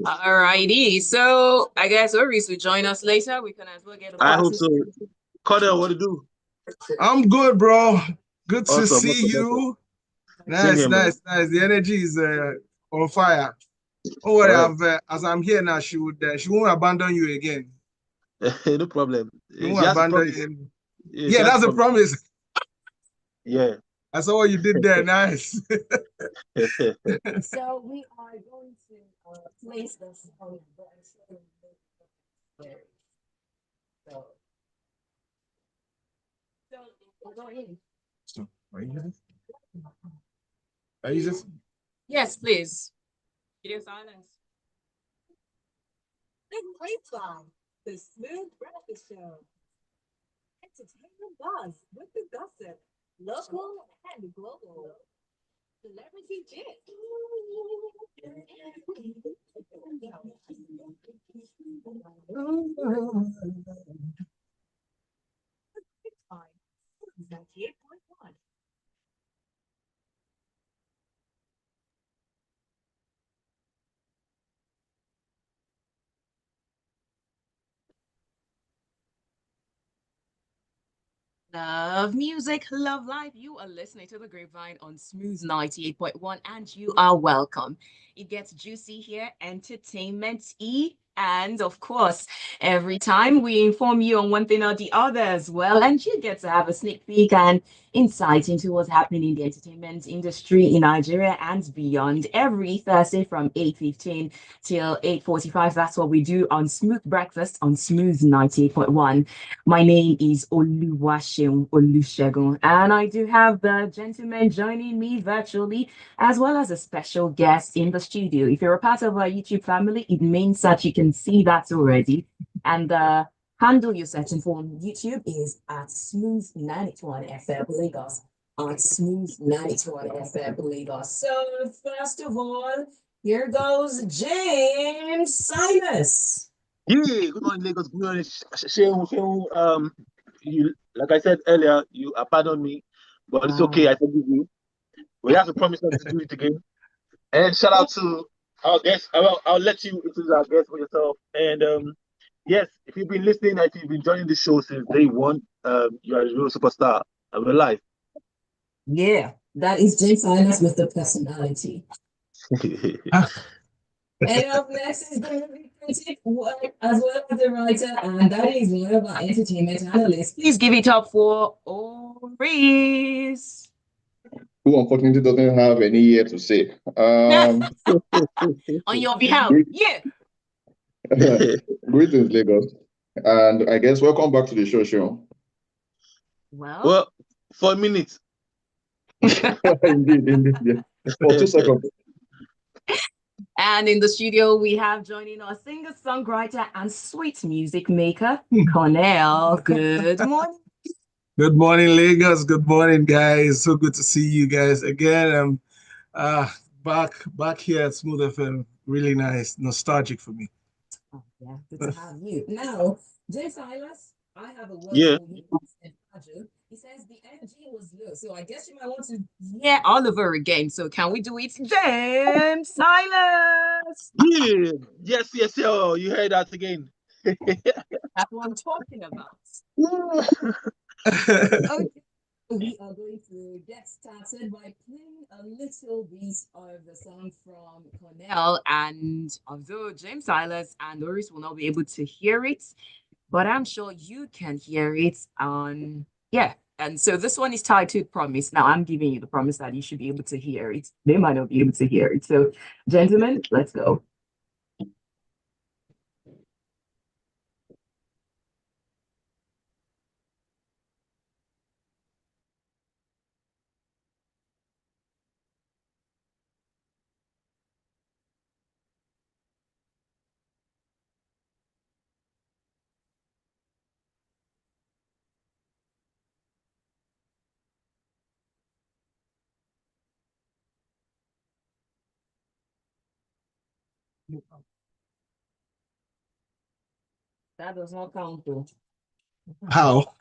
Alrighty, so I guess Oris will join us later. We can as well get a I hope so. Cornel, what to do? I'm good, bro. Good to Awesome, see awesome, you. Same Nice, here, man. nice, nice. The energy is on fire. Oh, well, All as I'm here now, she won't abandon you again. right. No problem. She She won't has to abandon promise. you. Yeah, Yeah, that's a promise. Yeah. I saw what you did there. Nice. So we are going to place this on the So, are you just? Are you just? Yes, please. Video silence. The Grapevine, the Smooth Breakfast Show. Entertainment buzz with the gossip, local and global. Celebrity Gist. Grapevine, 98.1. Love music, love life. You are listening to The Grapevine on Smooth 98.1, and you are welcome. It gets juicy here, entertainment E. And of course, every time we inform you on one thing or the other as well, and you get to have a sneak peek and insight into what's happening in the entertainment industry in Nigeria and beyond every Thursday from 8:15 till 8:45. That's what we do on Smooth Breakfast on Smooth 98.1. My name is Oluwaseun, and I do have the gentleman joining me virtually, as well as a special guest in the studio. If you're a part of our YouTube family, it means that you can see that already. And the handle you're searching for on YouTube is at Smooth91FM Lagos. At Smooth91FM Lagos. So, first of all, here goes James Silas. Yeah, good morning, Lagos. Good morning, Shehu. You, like I said earlier, you pardon me, but it's okay. I forgive you. We have to promise not to do it again. And shout out to our guest. I'll let you introduce our guest for yourself. And yes, if you've been listening, if you've been joining the show since day one, you are a real superstar of your life. Yeah, that is James Silas with the personality. And up next is going to be critic as well as a writer, and that is one of our entertainment analysts. Please give it up for Oris. Who unfortunately doesn't have any year to say. On your behalf, yeah. Greetings, Lagos. And I guess welcome back to the show. Well, for a minute. Indeed, yeah. For 2 seconds. And in the studio, we have joining us singer-songwriter and sweet music maker, Cornel. Good morning. Good morning, Lagos. Good morning, guys. So good to see you guys again. Back here at Smooth FM. Really nice, nostalgic for me. Oh, yeah, good to have you. Now, Jay Silas, I have a word Yeah. for you. He says the energy was low, so I guess you might want to hear Oliver again. So can we do it, James Silas? Yeah. Yes. Oh, you heard that again. That's what I'm talking about. Okay. We are going to get started by playing a little bit of the song from Cornel. And although James Silas and Oris will not be able to hear it, but I'm sure you can hear it on, yeah. And so this one is titled Promise. Now I'm giving you the promise that you should be able to hear it. They might not be able to hear it. So, gentlemen, let's go. That does not count, though. How?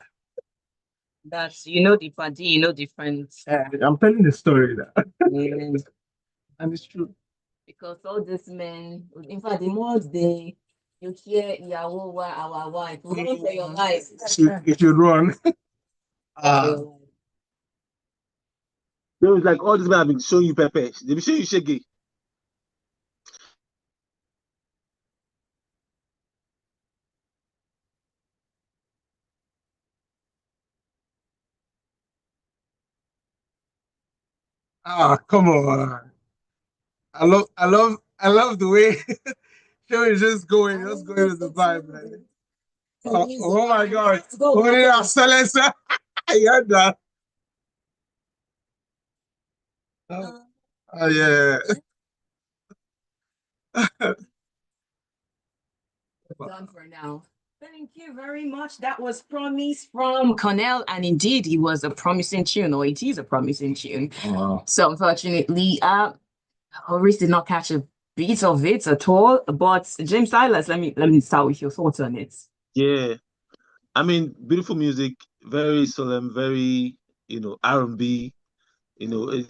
That's, you know, the party, you know, different. I'm telling the story now. Mm. And it's true. because all these men, in fact, the more you hear Yahoo, our wife, run for your life. If you run. They was like, all these men have been showing you pepper. They be showing you shaggy. Come on. I love the way show is just going with the vibe, man. Oh my God. What did I sell it? I heard that. Oh yeah. Done for now. Thank you very much. That was Promise from Cornel, and indeed, it was a promising tune, or it is a promising tune. Wow. So unfortunately, Oris did not catch a beat of it at all. But James Silas, let me start with your thoughts on it. Yeah. I mean, beautiful music, very solemn, very, R&B. If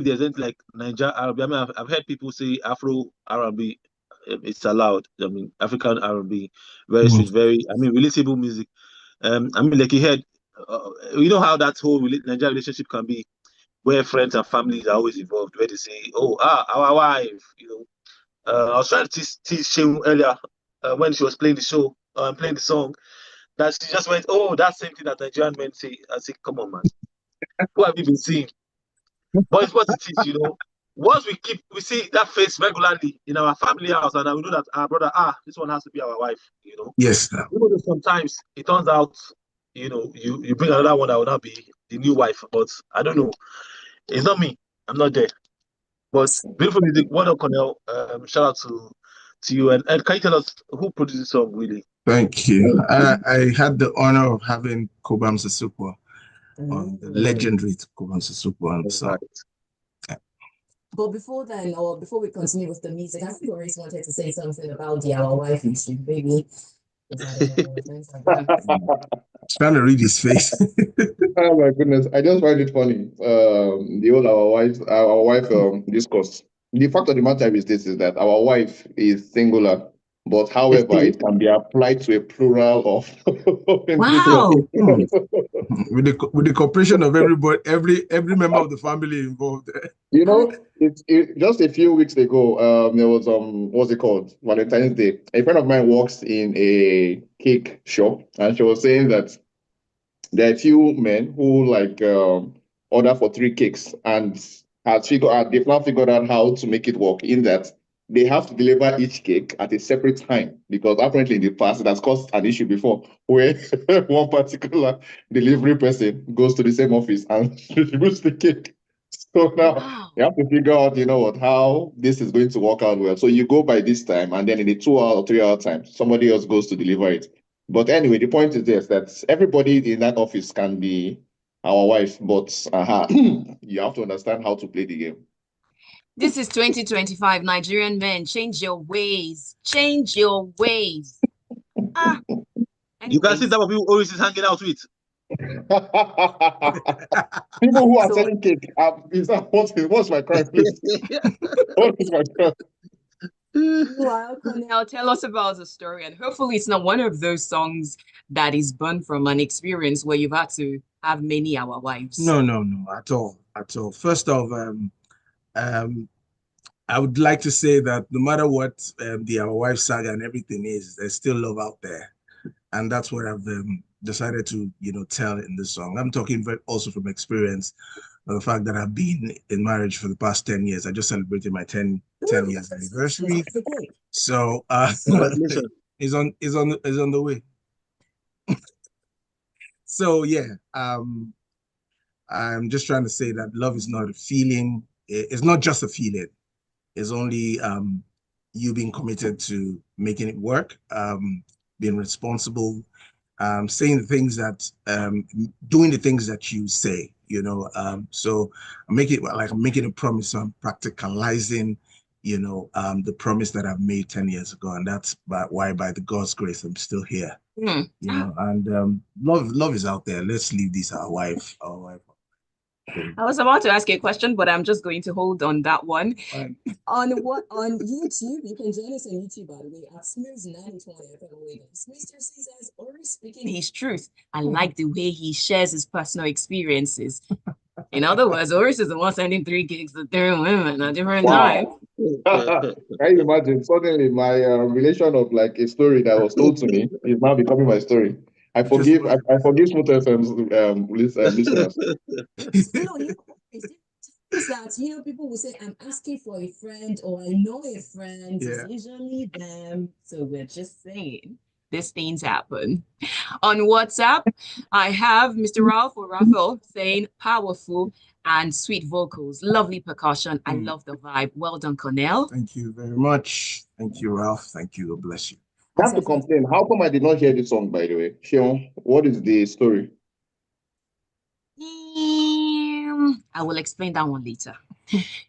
there's anything like Niger R&B, I mean, I've heard people say Afro R&B, it's allowed. I mean, African R&B, very sweet, very, relatable music. I mean, like you heard, you know how that whole Niger relationship can be, where friends and families are always involved, where they say, "Oh, our wife," I was trying to tease Shehu earlier when she was playing the show, playing the song, that she just went, "Oh, that same thing that Nigerian men say." I say, "Come on, man, what have you been seeing?" But it's what it is. Once we see that face regularly in our family house, and we know that our brother, this one has to be our wife. Yes. Even though sometimes it turns out, you bring another one that will not be the new wife, but I don't know. It's not me. I'm not there. But beautiful music. Well done, Cornel. Shout out to you. And can you tell us who produced the song, really? Thank you. I had the honor of having Kobam Sesukwa on the legendary Kobam Sesukwa on the song. But before then, or before we continue with the music, I think Oris wanted to say something about the our wife issue, baby. Trying to read his face. Oh my goodness, I just find it funny. The whole our wife discourse. The fact of the matter is this: is that our wife is singular, but however, it can be applied to a plural of wow. with the cooperation of everybody, every member of the family involved. It's just a few weeks ago. There was what's it called? Valentine's Day. A friend of mine works in a cake shop, and she was saying that there are a few men who order for 3 cakes and they've now figured out how to make it work in that they have to deliver each cake at a separate time, because apparently in the past it has caused an issue before where one particular delivery person goes to the same office and distributes the cake. So now you have to figure out, how this is going to work out well. So you go by this time, and then in the 2-hour or 3-hour time, somebody else goes to deliver it. But anyway, the point is this, that everybody in that office can be our wife, but you have to understand how to play the game. This is 2025. Nigerian men, change your ways. Change your ways. You can see that people always is hanging out with. People who are selling cake. What's my crime, please? What is my crime? Well, Cornel, tell us about the story, and hopefully it's not one of those songs that is born from an experience where you've had to have many our wives. No, at all. First off, I would like to say that no matter what the our wife saga and everything is, there's still love out there, and that's what I've decided to tell in this song. I'm talking also from experience. The fact that I've been in marriage for the past 10 years. I just celebrated my 10 years anniversary. So congratulations. is on the way. So yeah, I'm just trying to say that love is not a feeling. It's not just a feeling. It's only you being committed to making it work, being responsible, saying the things that, doing the things that you say, so I'm making a promise, I'm practicalizing, the promise that I've made 10 years ago. And that's why, by the God's grace, I'm still here, and love is out there. Let's leave this our wife. I was about to ask you a question, but I'm just going to hold on that one. Fine. On YouTube, you can join us on YouTube, by the way, at Smooth 920. Mr. C says, Oris speaking his truth. I like the way he shares his personal experiences. In other words, Oris is the one sending 3 gigs to 3 women at different times. Wow. Can you imagine? Suddenly, my relation of like a story that was told to me is now becoming my story. I forgive Smooth FM's listeners. No, it's that, people will say, I'm asking for a friend or I know a friend. Yeah. It's usually them. So we're just saying these things happen. On WhatsApp, I have Mr. Ralph or Raphael saying powerful and sweet vocals, lovely percussion. I love the vibe. Well done, Cornel. Thank you very much. Thank you, Ralph. Thank you. God bless you. I have to complain. How come I did not hear this song, by the way? Shion, what is the story? I will explain that one later.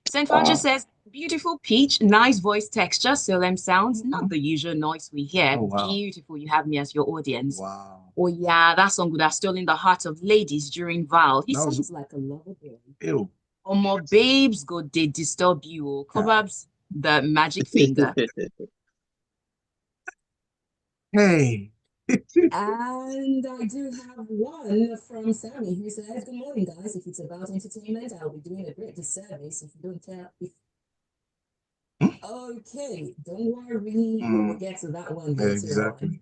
St. Francis says, beautiful pitch, nice voice texture, solemn sounds, not the usual noise we hear. Oh, wow. Beautiful, you have me as your audience. Wow. Oh yeah, that song would have stolen the hearts of ladies during Val. He sounds like a lover boy. Ew. Or more babes go, they disturb you. Cobabs, the magic finger. Hey. And I do have one from Sammy who says, good morning, guys. If it's about entertainment, I'll be doing a great disservice if you don't tell. Okay, don't worry. We'll get to that one later Exactly. on.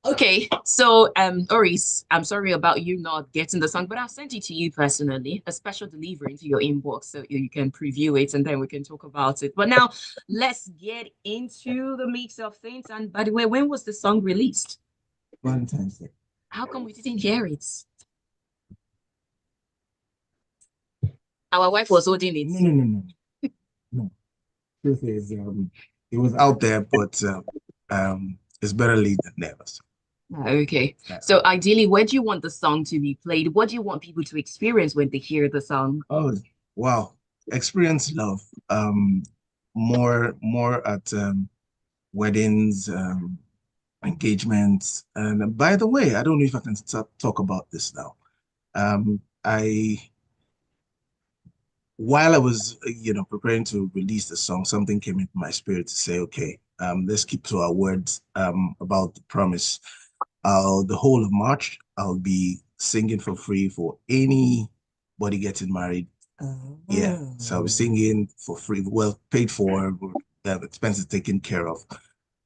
Okay, so Oris, I'm sorry about you not getting the song, but I'll send it to you personally, a special delivery into your inbox so you can preview it and then we can talk about it. But now let's get into the mix of things. And by the way, when was the song released? Valentine's Day. How come we didn't hear it? Our wife was holding it. No. Truth is, it was out there, but it's better late than never. Okay. So ideally, where do you want the song to be played? What do you want people to experience when they hear the song? Oh, wow. Experience love. More at weddings, engagements. And by the way, I don't know if I can talk about this now. While I was, preparing to release the song, something came into my spirit to say, okay, let's keep to our words about the promise. The whole of March, I'll be singing for free for anybody getting married. Yeah, so I'll be singing for free, well, paid for, expenses taken care of.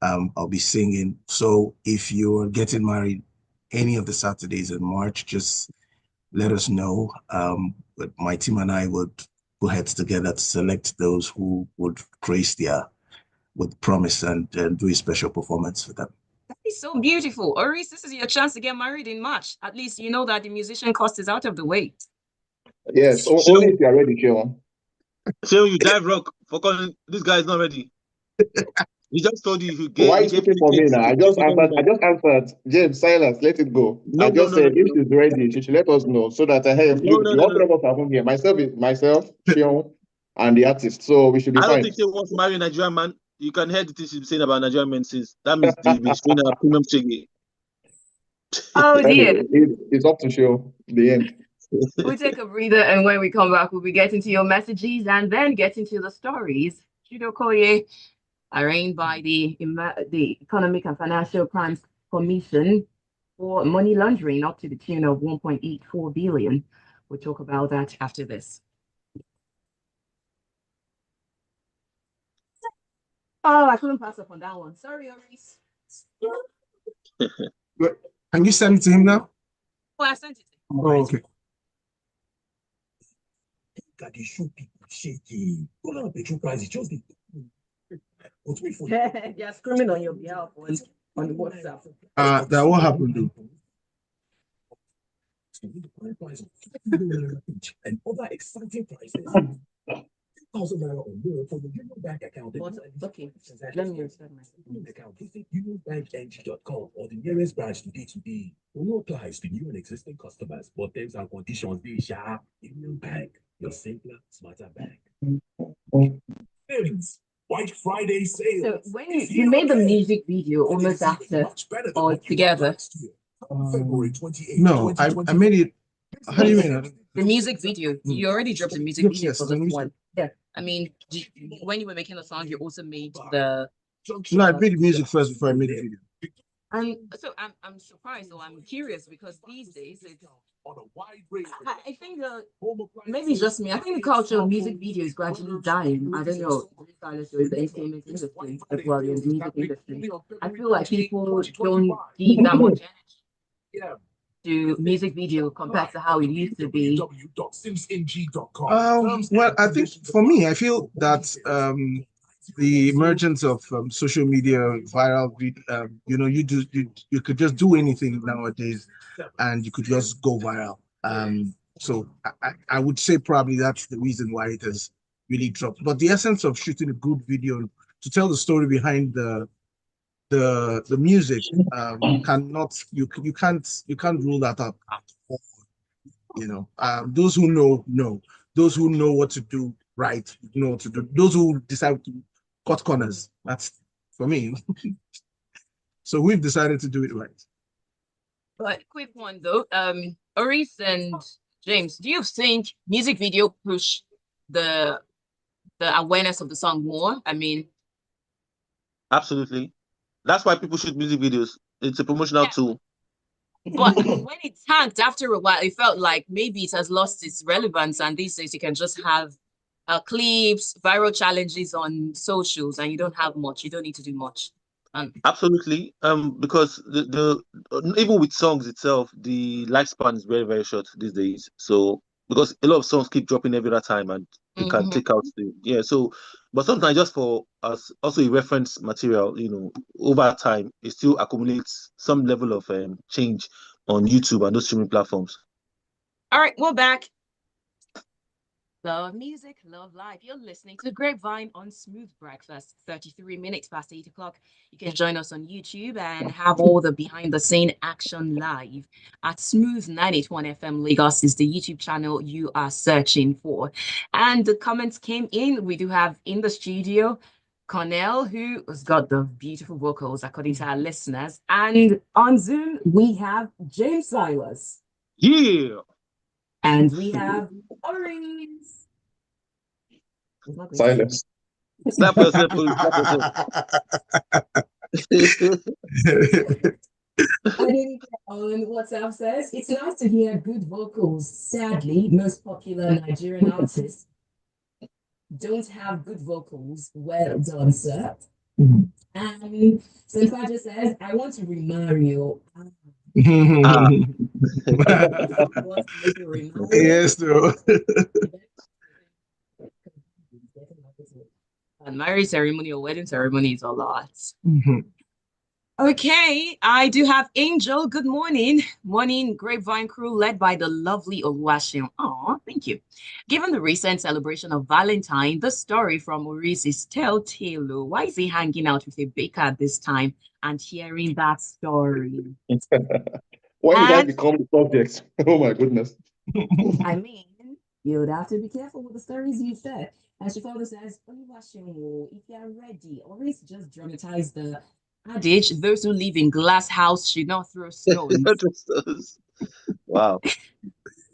I'll be singing. So if you're getting married any of the Saturdays in March, just let us know. But my team and I would put heads together to select those who would grace with promise and do a special performance for them. That is so beautiful. Oris, this is your chance to get married in March. At least you know that the musician cost is out of the way. Yes, only if you are ready, Shion. Shion, you dive rock for calling this guy is not ready. He just told you he Why are you speaking for me now? I just answered. James, Silas, let it go. I just said if she's ready, she should let us know so that all three of us are home here. Myself, Shion, and the artist. So we should be fine. I don't think she wants to marry a Nigerian man. You can hear the things she's saying about Nigerian men since that means they've been showing our premium shiggy. Oh dear. It's up to show the end. We'll take a breather, and when we come back, we'll be getting to your messages and then getting to the stories. Jude Okoye, arraigned by the Economic and Financial Crimes Commission for money laundering up to the tune of 1.84 billion. We'll talk about that after this. Oh, I couldn't pass up on that one. Sorry, Oris. Can you send it to him now? Oh, I sent it to him. Oh, okay. They show people shaking. Go on, petrol prices just the. They're screaming on your behalf on WhatsApp. That what happened, dude? And other exciting prices. $1,000 or more for the Union Bank account. Okay, let me restart my account. Visit unionbankng.com or the nearest branch today. Only applies to new and existing customers, but terms and conditions they share. Union Bank, your simpler, smarter bank. White Friday sales. So when you made the music video almost after or together? February 28th. No, I made it. How do you mean? The music video. You already dropped the music video Yes, for the this music. one. Yeah. I mean, when you were making the song, you also made the. No, I made the music first before I made the video. So I'm surprised, or I'm curious, because these days it's. I think maybe it's just me. I think the culture of music video is gradually dying. I don't know. Silas, you're in the entertainment industry as well, you're in the music industry. I feel like people don't give that much energy to music video compared to how it used to be. Well, I think for me, I feel that the emergence of social media, viral video, you could just do anything nowadays, and you could just go viral. So I would say probably that's the reason why it has really dropped. But the essence of shooting a good video to tell the story behind the music you can't rule that out at all. Those who know, those who know what to do right know what to do. Those who decide to cut corners, that's for me. So we've decided to do it right. But quick one though, Oris and James, do you think music video push the awareness of the song more? I mean, Absolutely. That's why people shoot music videos. It's a promotional tool. But when it tanked after a while, it felt like maybe it has lost its relevance. And these days you can just have clips, viral challenges on socials, and you don't have much. You don't need to do much. Absolutely. Because the even with songs itself, the lifespan is very, very short these days. So because a lot of songs keep dropping every other time, and you can take out so but sometimes just for us also a reference material, over time it still accumulates some level of change on YouTube and those streaming platforms. All right, we're back. Love music, love life. You're listening to Grapevine on Smooth Breakfast, 33 minutes past 8 o'clock. You can join us on YouTube and have all the behind the scene action live at Smooth 981 FM Lagos is the YouTube channel you are searching for. And the comments came in. We do have in the studio Cornel, who has got the beautiful vocals according to our listeners. And on Zoom, we have James Silas. Yeah. And we have Oris. Silence. Slap yourself, Oris. On WhatsApp says, it's nice to hear good vocals. Sadly, most popular Nigerian artists don't have good vocals. Well done, sir. And Senfaja says, I want to remarry you. Yes, though. And marriage ceremony or wedding ceremony is a lot. Okay, I do have Angel. Good morning. Morning, Grapevine crew led by the lovely Oluwaseun. Oh, thank you. Given the recent celebration of Valentine, the story from Oris is telltale. Why is he hanging out with a baker at this time and hearing that story? Why did I become the subject? Oh my goodness. I mean, you'd have to be careful with the stories you said. And she further says, Oluwaseun, if you're ready, Oris just dramatized the adage, those who live in glass house should not throw stones. Wow.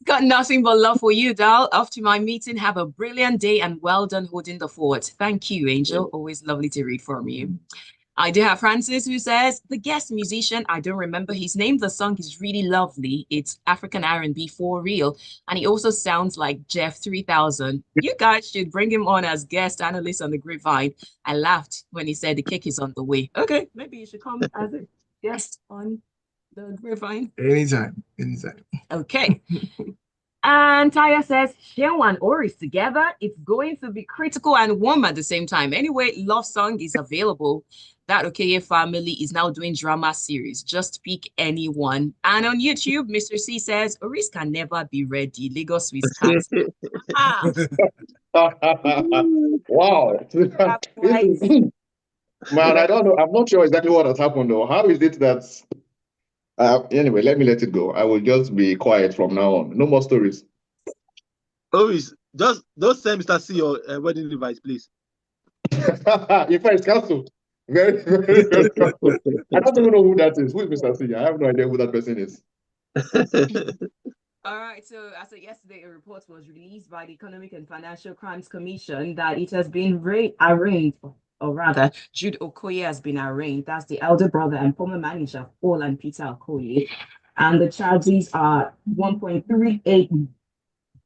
Got nothing but love for you, Dal. Off to my meeting. Have a brilliant day and well done holding the fort. Thank you, Angel. Always lovely to read from you. I do have Francis who says, the guest musician, I don't remember his name. The song is really lovely. It's African R&B for real. And he also sounds like Jeff 3000. You guys should bring him on as guest analyst on the Grapevine. I laughed when he said the cake is on the way. Okay, maybe you should come as a guest on the Grapevine. Anytime. Okay. And Taya says, Shew and Oris together, it's going to be critical and warm at the same time. Anyway, love song is available. That Okoye family is now doing drama series. Just pick anyone. And on YouTube, Mr. C says, Oris can never be ready. Lagos with cats. Wow. Man, I don't know. I'm not sure exactly what has happened though. How is it that anyway, let it go. I will just be quiet from now on. No more stories. Oris, just don't send Mr. C your wedding invite, please. In fact, it's cancelled. Very, very, very cancelled. I don't even know who that is. Who is Mr. C? I have no idea who that person is. All right, so as of yesterday, a report was released by the Economic and Financial Crimes Commission that it has been arraigned, or rather, Jude Okoye has been arraigned. That's the elder brother and former manager of Paul and Peter Okoye. And the charges are 1.38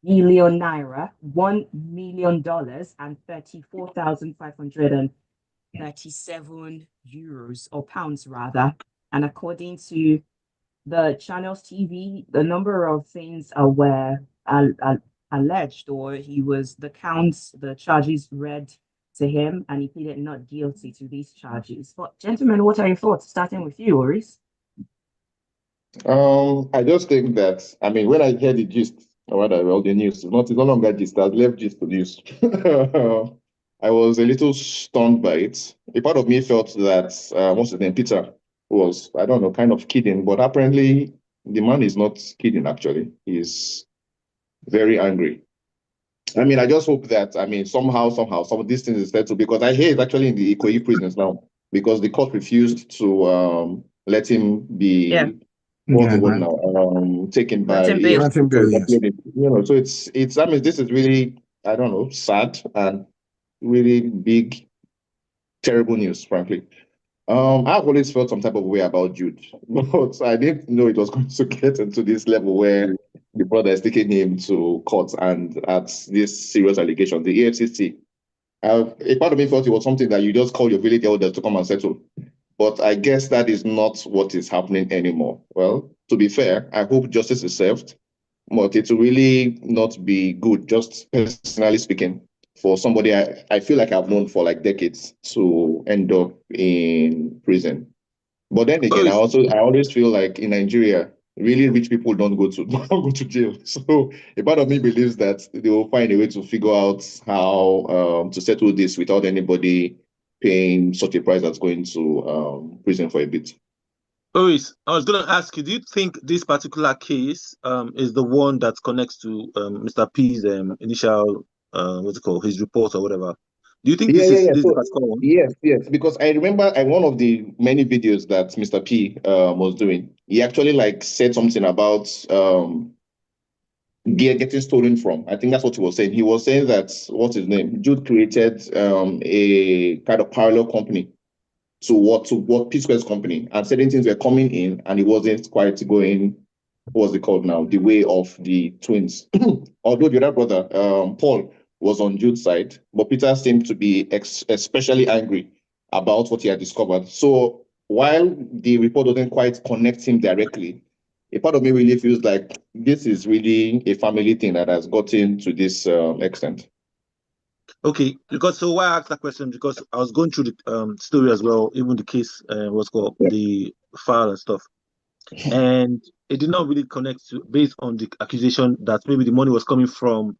billion naira, $1 million, and 34,537 euros or pounds rather. And according to the channels TV, the number of things were alleged, or the charges read to him, and he pleaded not guilty to these charges. But gentlemen, what are your thoughts? Starting with you, Oris. I just think that, I mean, when I hear the gist, or rather, well, the news, it's no longer gist, I've left gist to news. I was a little stunned by it. A part of me felt that, what's his name, Peter, was, I don't know, kind of kidding, but apparently the man is not kidding, actually. He's very angry. I mean, I just hope that, I mean, somehow, some of these things is settled, because I hear it's actually in the Ikoyi prisons now, because the court refused to let him be. Yeah. What's the word now? Taken by Granted bail. EFCC. Granted bail, You know, so it's. I mean, this is really, I don't know, sad and really big, terrible news, frankly. I've always felt some type of way about Jude, but I didn't know it was going to get into this level where the brother is taking him to court and at this serious allegation. The EFCC. A part of me thought it was something that you just call your village elders to come and settle. But I guess that is not what is happening anymore. Well, to be fair, I hope justice is served, but it will really not be good, just personally speaking, for somebody I feel like I've known for like decades to end up in prison. But then again, I always feel like in Nigeria, really rich people don't go to don't go to jail. So a part of me believes that they will find a way to figure out how to settle this without anybody paying such a price that's going to prison for a bit. Oris, I was going to ask you, do you think this particular case is the one that connects to Mr. P's initial, what's it called, his report or whatever? Do you think this is the particular one? Yes, because I remember one of the many videos that Mr. P was doing, he actually like said something about gear getting stolen from. I think that's what he was saying. He was saying that, what's his name? Jude created a kind of parallel company to what P Square's company, and certain things were coming in and it wasn't quite going, what's it called now, the way of the twins. Although the other brother, Paul, was on Jude's side, but Peter seemed to be especially angry about what he had discovered. So while the report doesn't quite connect him directly, a part of me really feels like this is really a family thing that has gotten to this extent. Okay, because so why I asked that question, because I was going through the story as well, even the case, what's called the file and stuff, and it did not really connect to based on the accusation that maybe the money was coming from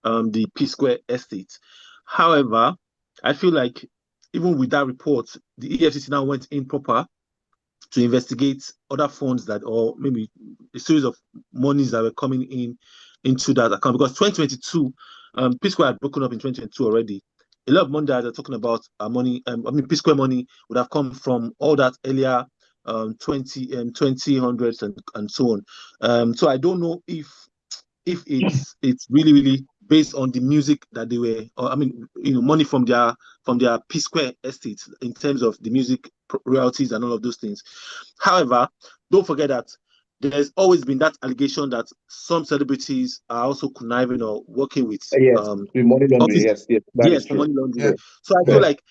the P Square estate. However, I feel like even with that report, the EFCC now went in proper to investigate other funds that, or maybe a series of monies that were coming in into that account, because 2022, P Square had broken up in 2022 already. A lot of money that they're talking about money, P Square money would have come from all that earlier 2000s and so on. So I don't know if it's really based on the music that they were, or money from their P Square estates in terms of the music royalties and all of those things. However, don't forget that there's always been that allegation that some celebrities are also conniving or working with money laundering. Yes, for money laundering. Yeah. So I feel like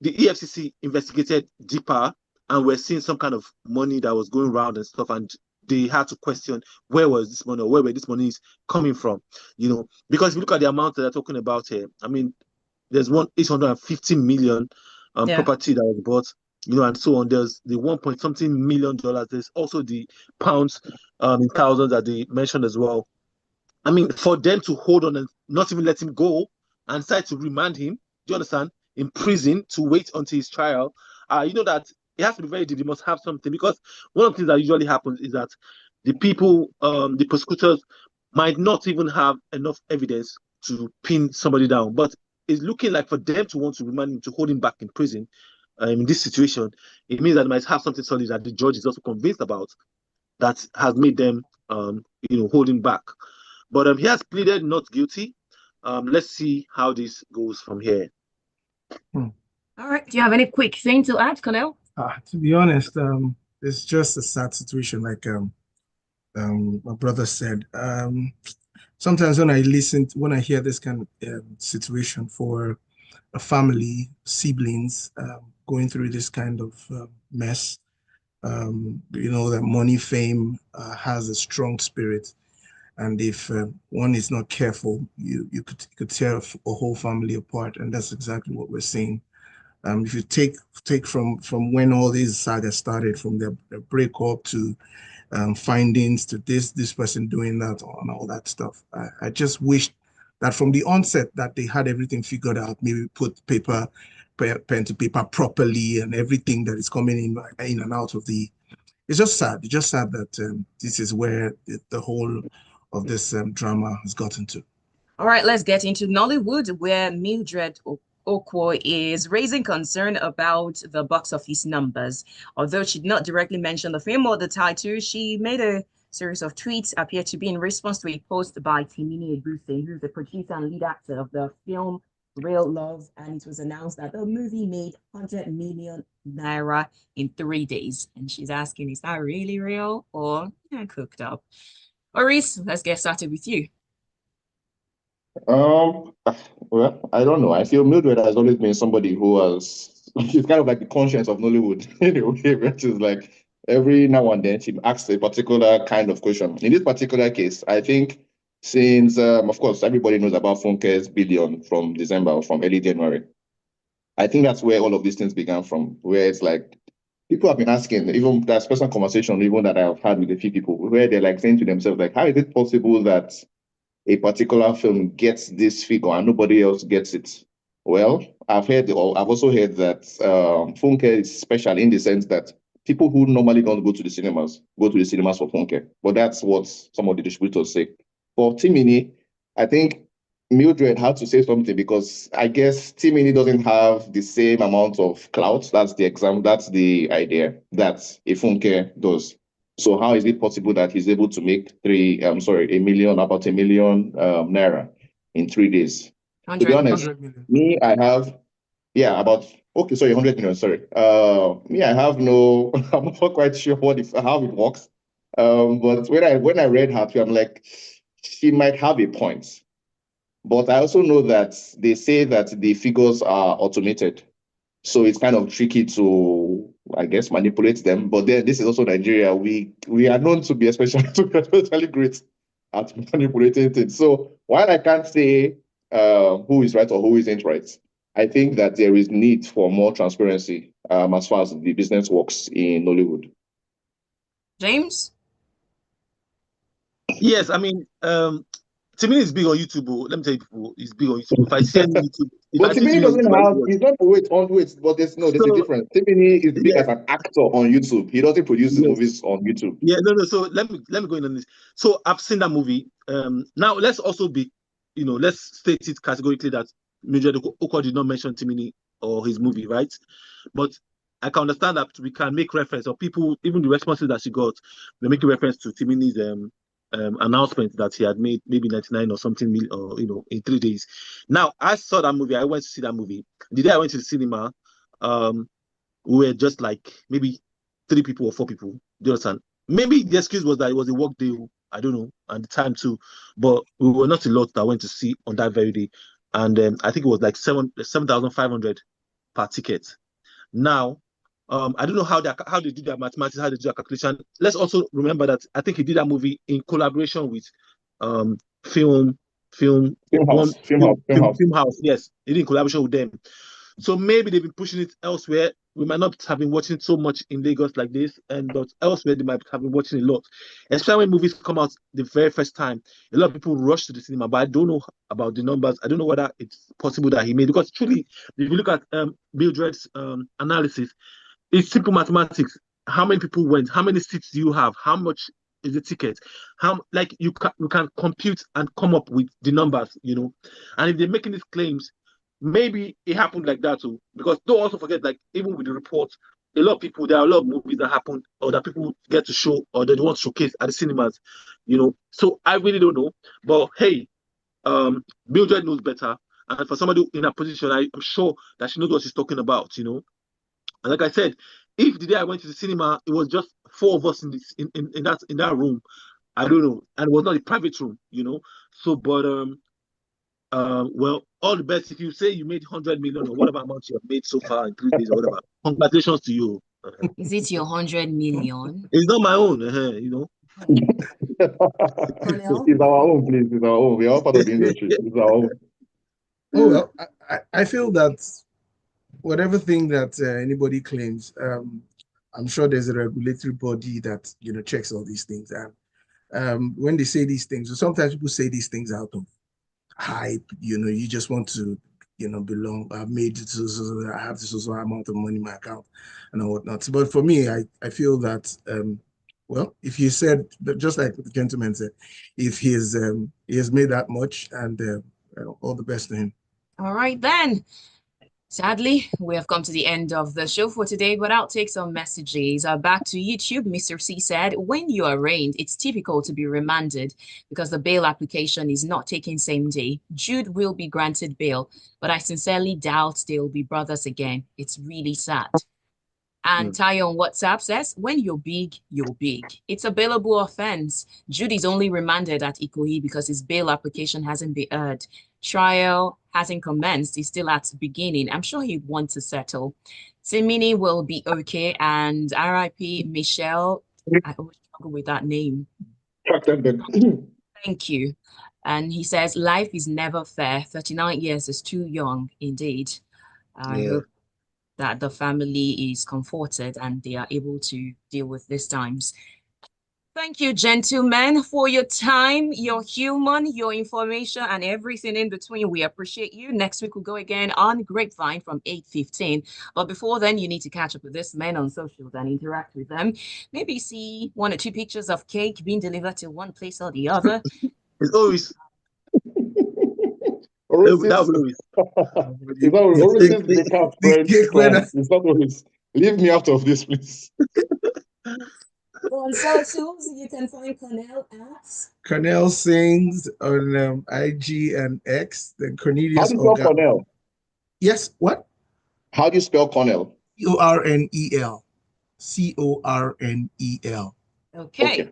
the EFCC investigated deeper, and we're seeing some kind of money that was going around and stuff, and they had to question where was this money, or where were this money coming from, because if you look at the amount that they're talking about here, I mean, there's 850 million property that was bought, and so on. There's the 1.something million dollars. There's also the pounds in thousands that they mentioned as well. I mean, for them to hold on and not even let him go and decide to remand him, do you understand, in prison to wait until his trial, you know that it has to be very deep. They must have something, because one of the things that usually happens is that the people, the prosecutors might not even have enough evidence to pin somebody down. But it's looking like for them to want to remand him, to hold him back in prison in this situation, it means that they might have something solid that the judge is also convinced about, that has made them holding back. But he has pleaded not guilty. Let's see how this goes from here. All right. Do you have any quick thing to add, Cornel? To be honest, it's just a sad situation, like my brother said. Sometimes when I hear this kind of situation for a family, siblings going through this kind of mess, that money, fame has a strong spirit. And if one is not careful, you could tear a whole family apart. And that's exactly what we're seeing. If you take from when all these sagas started, from their breakup to findings to this person doing that and all that stuff, I just wish that from the onset that they had everything figured out, maybe put pen to paper properly, and everything that is coming in and out of the. It's just sad. It's just sad that this is where the whole of this drama has gotten to. All right, let's get into Nollywood, where Mildred Okoye is raising concern about the box office numbers. Although she did not directly mention the film or the title, she made a series of tweets appear to be in response to a post by Timini Eguse, who's the producer and lead actor of the film Real Love, and it was announced that the movie made 100 million naira in 3 days. And she's asking, is that really real or cooked up? Oris, let's get started with you. Well, I don't know. I feel Mildred has always been somebody she's kind of like the conscience of Nollywood in a way, which is like every now and then she asks a particular kind of question. In this particular case, I think since, of course, everybody knows about Funke's billion from December or from early January. I think that's where all of these things began from, where it's like people have been asking, even that personal conversation, even that I've had with a few people, where they're like saying to themselves, like, how is it possible that a particular film gets this figure and nobody else gets it? Well, I've also heard that Funke is special in the sense that people who normally don't go to the cinemas go to the cinemas for Funke. But that's what some of the distributors say. For Timini, I think Mildred had to say something because I guess Timini doesn't have the same amount of clout. That's the idea that a Funke does. So how is it possible that he's able to make about a million naira in 3 days? To be honest, me, I have, about 100 million. Sorry, me, I have no. I'm not quite sure how it works. But when I read her, I'm like, she might have a point. But I also know that they say that the figures are automated. So it's kind of tricky to, I guess, manipulate them. But then this is also Nigeria. We are known to be especially great at manipulating things. So while I can't say who is right or who isn't right, I think that there is need for more transparency as far as the business works in Nollywood. James? Yes, I mean, Timini is big on YouTube. Let me tell you, people, he's big on YouTube. If I see any YouTube, but Timini doesn't have. He's not on weight, but there's a difference. Timini is big as an actor on YouTube. He doesn't produce his movies on YouTube. Yeah, no. So let me go in on this. So I've seen that movie. Now let's also be, let's state it categorically that Mildred Okoye did not mention Timini or his movie, right? But I can understand that we can make reference, or people, even the responses that she got, they're making reference to Timini's announcement that he had made maybe 99 or something million, or in 3 days. Now I saw that movie. I went to see that movie. The day I went to the cinema, we were just like maybe 3 people or 4 people. Do you understand? Maybe the excuse was that it was a work day. I don't know, and the time too. But we were not a lot that went to see on that very day, and I think it was like 7,500 per ticket. Now, I don't know how they do that mathematics, how they do that calculation. Let's also remember that I think he did that movie in collaboration with Film House. Yes, he did in collaboration with them. So maybe they've been pushing it elsewhere. We might not have been watching so much in Lagos like this, but elsewhere they might have been watching a lot. Especially when movies come out the very first time, a lot of people rush to the cinema. But I don't know about the numbers. I don't know whether it's possible that he made, because truly, if you look at Mildred's analysis, it's simple mathematics. How many people went? How many seats do you have? How much is the ticket? You can compute and come up with the numbers, And if they're making these claims, maybe it happened like that too. Because don't also forget, like, even with the reports, a lot of people, there are a lot of movies that happen or that people get to show or they want to showcase at the cinemas, So I really don't know. But hey, Mildred knows better. And for somebody in a position, I'm sure that she knows what she's talking about, And like I said, if the day I went to the cinema, it was just 4 of us in that room, I don't know. And it was not a private room, So, but well, all the best. If you say you made 100 million or whatever amount you have made so far in 3 days or whatever, congratulations to you. Is it your 100 million? It's not my own, Cornel? It's our own, please. It's our own. We are all part of the industry. It's our own. Oh, well, I feel that whatever thing that anybody claims, I'm sure there's a regulatory body that checks all these things. And when they say these things, sometimes people say these things out of hype. You just want to belong. I've made it, so I have this also amount of money in my account and whatnot. But for me, I feel that well, if you said just like the gentleman said, if he has made that much, and all the best to him. All right then. Sadly, we have come to the end of the show for today, but I'll take some messages. Back to YouTube, Mr. C said, when you are arraigned, it's typical to be remanded because the bail application is not taken same day. Jude will be granted bail, but I sincerely doubt they'll be brothers again. It's really sad. And Tayo on WhatsApp says, when you're big, you're big. It's a bailable offense. Jude is only remanded at Ikoyi because his bail application hasn't been heard. Trial hasn't commenced. He's still at the beginning. I'm sure he wants to settle. Simini will be okay. And RIP Michelle, I always struggle with that name. Thank you. And he says, life is never fair. 39 years is too young, indeed. I hope that the family is comforted and they are able to deal with these times. Thank you, gentlemen, for your time, your humor, your information, and everything in between. We appreciate you. Next week, we'll go again on Grapevine from 8:15. But before then, you need to catch up with these men on socials and interact with them. Maybe see 1 or 2 pictures of cake being delivered to one place or the other. It's always Oris, that was Oris, the cap friend. It's not Oris. Leave me out of this, please. On socials, you can find Cornel at Cornel Sings on IG and X. Then Cornelius. How do you spell Cornel? Yes, what? How do you spell Cornel? Cornel. Cornel. Okay.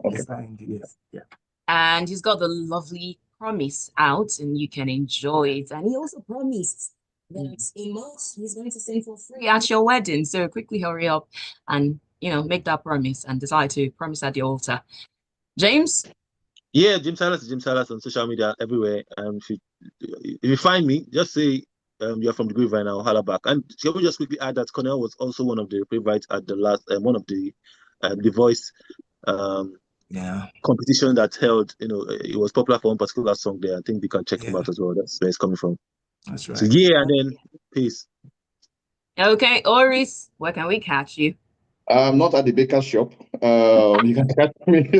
Yeah. And he's got the lovely promise out, and you can enjoy it. And he also promised that in March he's going to sing for free at your wedding. So quickly hurry up and make that promise and decide to promise at the altar. James? Yeah, Jim Silas is Jim Silas on social media everywhere. If you find me, just say you're from the Grapevine. I'll holler back. And can we just quickly add that Cornel was also one of the favorites at the last one of the Voice competition that held. It was popular for one particular song there. I think we can check him out as well. That's where it's coming from. That's right. So and then peace. Okay, Oris, where can we catch you? Not at the baker's shop. You can catch me.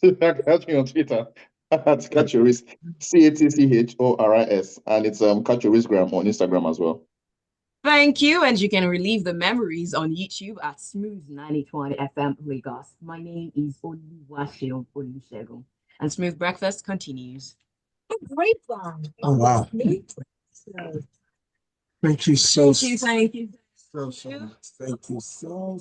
You can catch me on Twitter at Catchoris, CATCHORIS, and it's Catchorisgram on Instagram as well. Thank you, and you can relive the memories on YouTube at Smooth 90.1 FM Lagos. My name is Oluwaseun, and Smooth Breakfast continues. Grapevine. Oh wow! Thank you so. Thank you. So much. Thank you so.